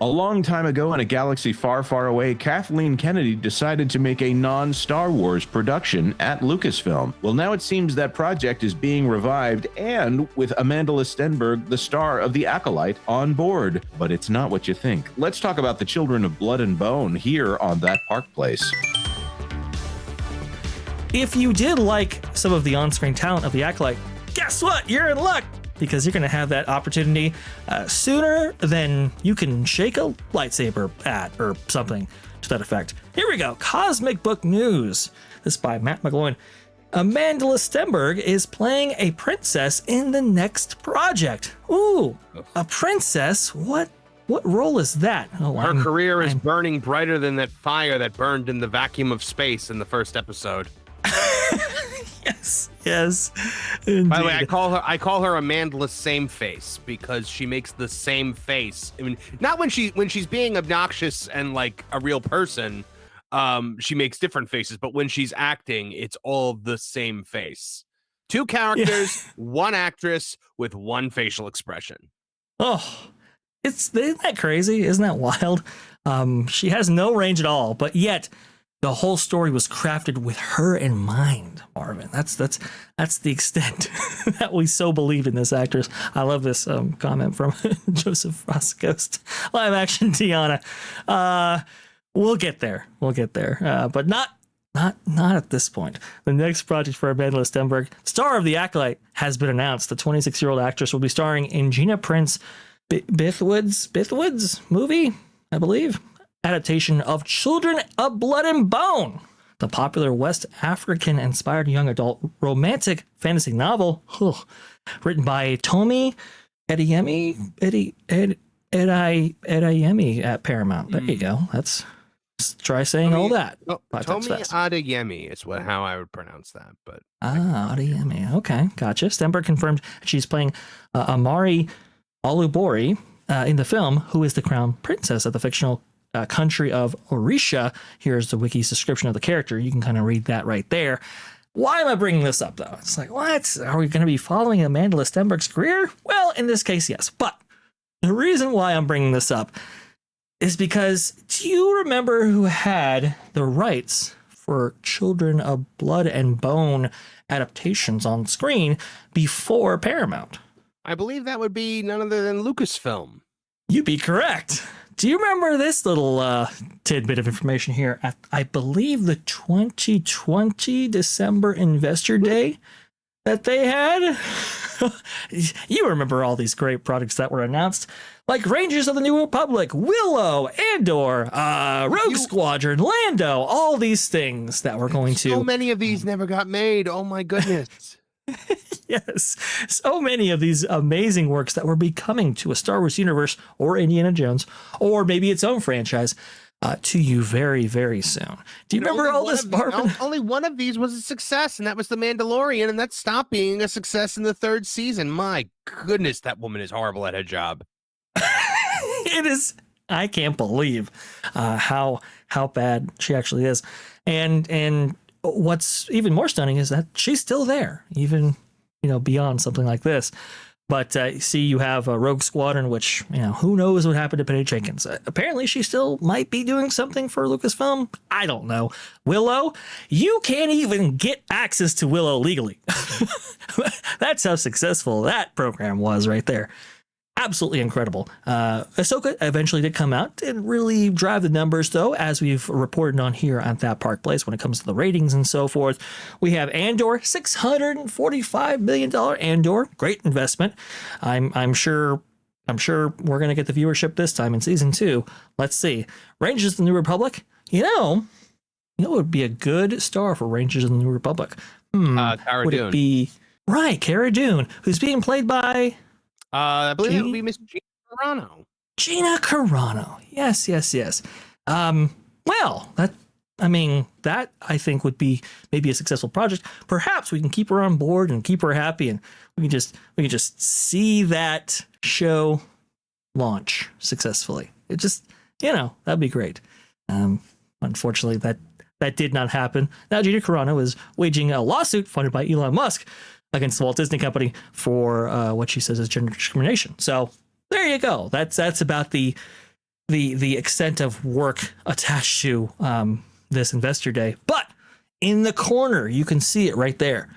A long time ago in a galaxy far, far away, Kathleen Kennedy decided to make a non-Star Wars production at Lucasfilm. Well, now it seems that project is being revived, and with Amandla Stenberg, the star of The Acolyte, on board. But it's not what you think. Let's talk about the children of blood and bone here on That Park Place. If you did like some of the on-screen talent of The Acolyte, guess what? You're in luck! Because you're going to have that opportunity sooner than you can shake a lightsaber at, or something to that effect. Here we go. Cosmic Book News. This by Matt McGloin. Amandla Stenberg is playing a princess in the next project. Ooh, a princess? What role is that? Oh, Her career is burning brighter than that fire that burned in the vacuum of space in the first episode. Yes. Indeed. By the way, I call her Amandla Same Face because she makes the same face. I mean, not when she's being obnoxious and like a real person, she makes different faces, but when she's acting, it's all the same face. Two characters, one actress with one facial expression. Oh, isn't that crazy? Isn't that wild? She has no range at all, but yet the whole story was crafted with her in mind, Marvin. That's the extent that we so believe in this actress. I love this comment from Joseph Roscoe, live action Tiana. We'll get there, but not at this point. The next project for Amandla Stenberg, star of The Acolyte, has been announced. The 26-year-old actress will be starring in Gina Prince Bythewood's movie, I believe. Adaptation of Children of Blood and Bone, the popular West African-inspired young adult romantic fantasy novel, written by Tomi Adeyemi at Paramount. There you go. Let's try saying all that. Tomi Adeyemi is how I would pronounce that. But Adeyemi. Okay, gotcha. Stenberg confirmed she's playing Amari Olubori in the film, who is the crown princess of the fictional country of Orisha. Here's the wiki's description of the character. You can kind of read that right there. Why am I bringing this up, though? It's like, what? Are we going to be following Amandla Stenberg's career? Well, in this case, yes. But the reason why I'm bringing this up is because, do you remember who had the rights for Children of Blood and Bone adaptations on screen before Paramount? I believe that would be none other than Lucasfilm. You'd be correct. Do you remember this little tidbit of information here at, I believe, the 2020 December Investor Day that they had? You remember all these great products that were announced, like Rangers of the New Republic, Willow, Andor, Rogue Squadron, Lando, all these things that were going to... So many of these never got made. Oh my goodness. Yes, so many of these amazing works that will be coming to a Star Wars universe or Indiana Jones or maybe its own franchise to you very, very soon. Do you remember all this, Marvin? Only one of these was a success, and that was The Mandalorian, and that stopped being a success in the third season. My goodness, that woman is horrible at her job. It is. I can't believe how bad she actually is. And what's even more stunning is that she's still there, even beyond something like this. But see, you have a Rogue Squadron, which who knows what happened to Penny Jenkins. Apparently, she still might be doing something for Lucasfilm. I don't know. Willow, you can't even get access to Willow legally. That's how successful that program was right there. Absolutely incredible. Ahsoka eventually did come out. Didn't really drive the numbers, though, as we've reported on here at That Park Place when it comes to the ratings and so forth. We have Andor, $645 million Andor. Great investment. I'm sure we're going to get the viewership this time in season 2. Let's see. Rangers of the New Republic. It would be a good star for Rangers of the New Republic. Cara would Dune. It be right? Cara Dune, who's being played by... I believe it would be Miss Gina Carano. Gina Carano. Yes. Well, that I think would be maybe a successful project. Perhaps we can keep her on board and keep her happy, and we can just see that show launch successfully. It just, that'd be great. Unfortunately, that did not happen. Now Gina Carano is waging a lawsuit funded by Elon Musk against the Walt Disney Company for what she says is gender discrimination. So there you go. That's about the the extent of work attached to this investor day. But in the corner, you can see it right there.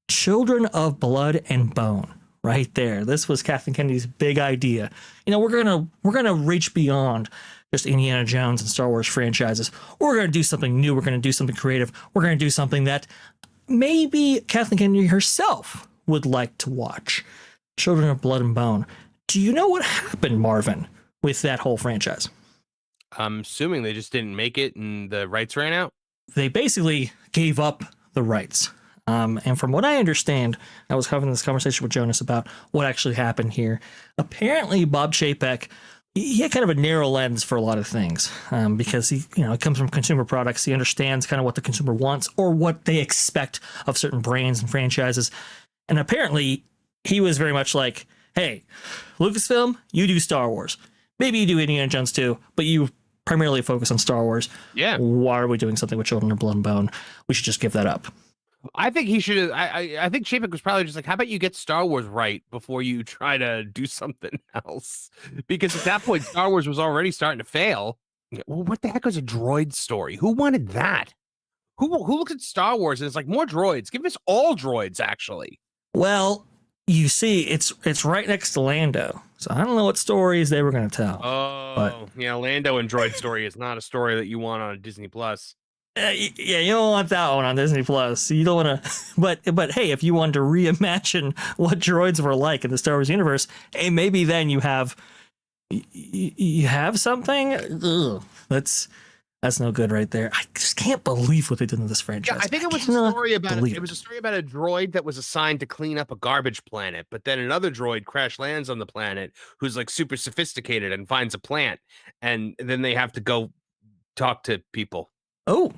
Children of Blood and Bone, right there. This was Kathleen Kennedy's big idea. We're gonna reach beyond just Indiana Jones and Star Wars franchises. We're gonna do something new. We're gonna do something creative. We're gonna do something that maybe Kathleen Kennedy herself would like to watch. Children of Blood and Bone. Do you know what happened, Marvin, with that whole franchise? I'm assuming they just didn't make it and the rights ran out. They basically gave up the rights. And from what I understand, I was having this conversation with Jonas about what actually happened here. Apparently, Bob Chapek, he had kind of a narrow lens for a lot of things because he comes from consumer products. He understands kind of what the consumer wants or what they expect of certain brands and franchises. And apparently, he was very much like, hey, Lucasfilm, you do Star Wars. Maybe you do Indiana Jones too, but you primarily focus on Star Wars. Yeah. Why are we doing something with Children of Blood and Bone? We should just give that up. I think he should. I think Chapek was probably just like, how about you get Star Wars right before you try to do something else? Because at that point, Star Wars was already starting to fail. Well, what the heck was a droid story? Who wanted that? Who looks at Star Wars and it's like, more droids? Give us all droids, actually. Well, you see, it's right next to Lando. So I don't know what stories they were going to tell. Yeah, Lando and droid story is not a story that you want on Disney Plus. Yeah, you don't want that one on Disney Plus. You don't want to, but hey, if you wanted to reimagine what droids were like in the Star Wars universe, hey, maybe then you have something. Ugh, that's no good right there. I just can't believe what they did in this franchise. Yeah, I think it was a story about a droid that was assigned to clean up a garbage planet, but then another droid crash lands on the planet who's like super sophisticated and finds a plant, and then they have to go talk to people. Oh,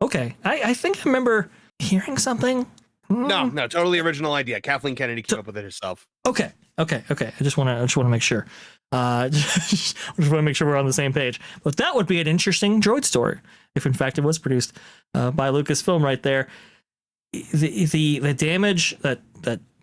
okay. I think I remember hearing something. No, totally original idea. Kathleen Kennedy came up with it herself. Okay. I just want to make sure. Just want to make sure we're on the same page. But that would be an interesting droid story if, in fact, it was produced by Lucasfilm right there. The damage that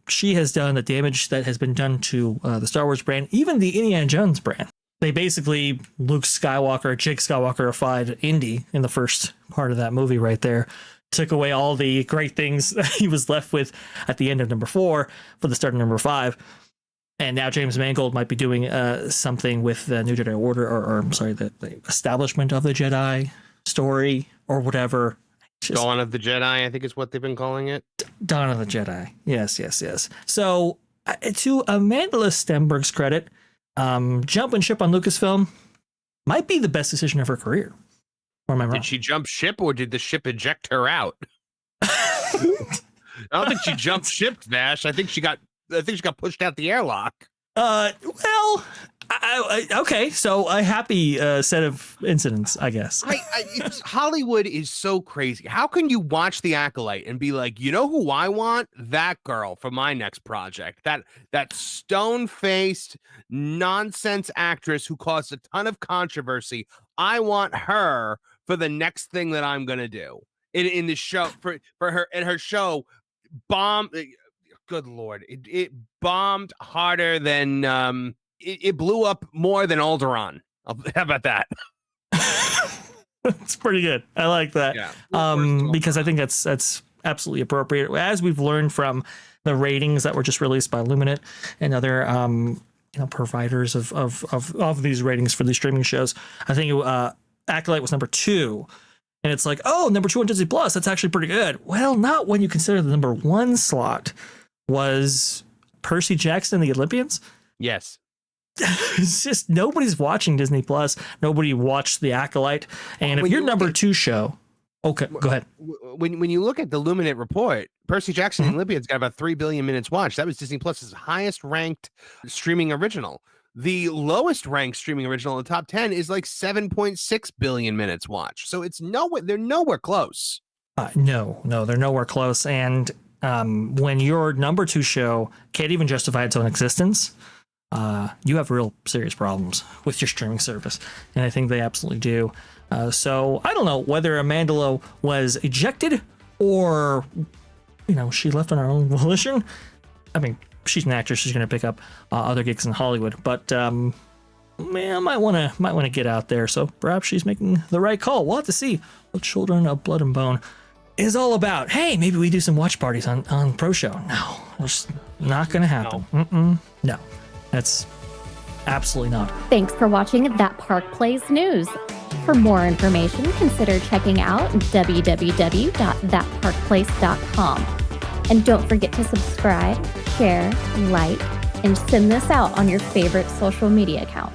she has done, the damage that has been done to the Star Wars brand, even the Indiana Jones brand. They basically Jake Skywalker-ified Indy in the first part of that movie right there. Took away all the great things that he was left with at the end of number 4 for the start of number 5. And now James Mangold might be doing something with the New Jedi Order, or I'm sorry, the establishment of the Jedi story or whatever. Dawn of the Jedi, I think is what they've been calling it. Dawn of the Jedi. Yes. So to Amandla Stenberg's credit, jumping ship on Lucasfilm might be the best decision of her career. Or am I wrong? Did she jump ship or did the ship eject her out? I don't think she jumped ship, Vash. I think she got pushed out the airlock. Well, okay. So a happy set of incidents, I guess. Hollywood is so crazy. How can you watch The Acolyte and be like, you know who I want? That girl for my next project. That stone-faced nonsense actress who caused a ton of controversy. I want her for the next thing that I'm gonna do in the show for her. And her show bombed. Good Lord, it bombed harder than it blew up more than Alderaan. How about that? It's pretty good. I like that. Yeah. Because I think that's absolutely appropriate. As we've learned from the ratings that were just released by Luminate and other providers of these ratings for these streaming shows, I think Acolyte was number 2. And it's like, oh, number 2 on Disney Plus, that's actually pretty good. Well, not when you consider the number 1 slot was Percy Jackson and the Olympians. Yes. It's just nobody's watching Disney Plus. Nobody watched The Acolyte. And if your number 2 show, okay, go ahead. When you look at the Luminate report, Percy Jackson and Olympians got about 3 billion minutes watched. That was Disney Plus's highest ranked streaming original. The lowest ranked streaming original in the top 10 is like 7.6 billion minutes watched. So it's they're nowhere close. No, they're nowhere close. And when your number 2 show can't even justify its own existence, you have real serious problems with your streaming service. And I think they absolutely do. So I don't know whether Amandla was ejected or, she left on her own volition. I mean, she's an actress. She's going to pick up other gigs in Hollywood. But man, might want to get out there. So perhaps she's making the right call. We'll have to see what Children of Blood and Bone is all about. Hey, maybe we do some watch parties on Pro Show. No, it's not going to happen. No, that's absolutely not. Thanks for watching That Park Plays News. For more information, consider checking out www.thatparkplace.com. And don't forget to subscribe, share, like, and send this out on your favorite social media account.